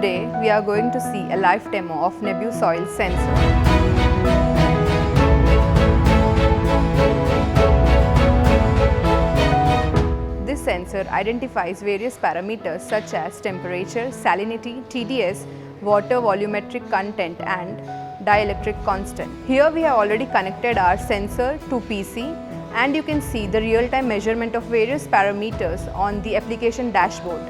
Today we are going to see a live demo of NebuSoil Sensor. This sensor identifies various parameters such as temperature, salinity, TDS, water volumetric content and dielectric constant. Here we have already connected our sensor to PC and you can see the real-time measurement of various parameters on the application dashboard.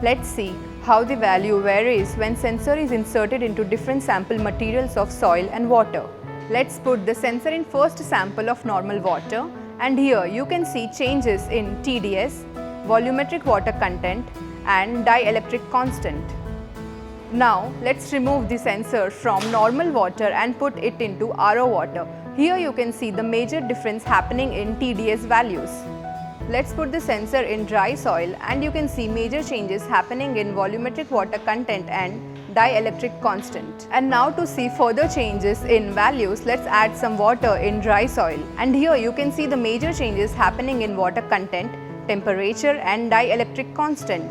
Let's see how the value varies when sensor is inserted into different sample materials of soil and water. Let's put the sensor in first sample of normal water, and here you can see changes in TDS, volumetric water content and dielectric constant. Now let's remove the sensor from normal water and put it into RO water. Here you can see the major difference happening in TDS values. Let's put the sensor in dry soil and you can see major changes happening in volumetric water content and dielectric constant. And now to see further changes in values, let's add some water in dry soil. And here you can see the major changes happening in water content, temperature and dielectric constant.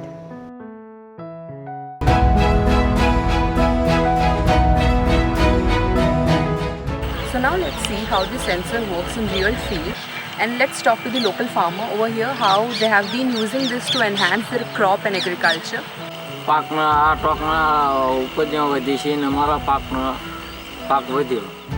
So now let's see how the sensor works in real field. And let's talk to the local farmer over here how they have been using this to enhance their crop and agriculture. પાકના આ ટોકના ઉપજમાં વધી છે અને અમારા પાક વધ્યો.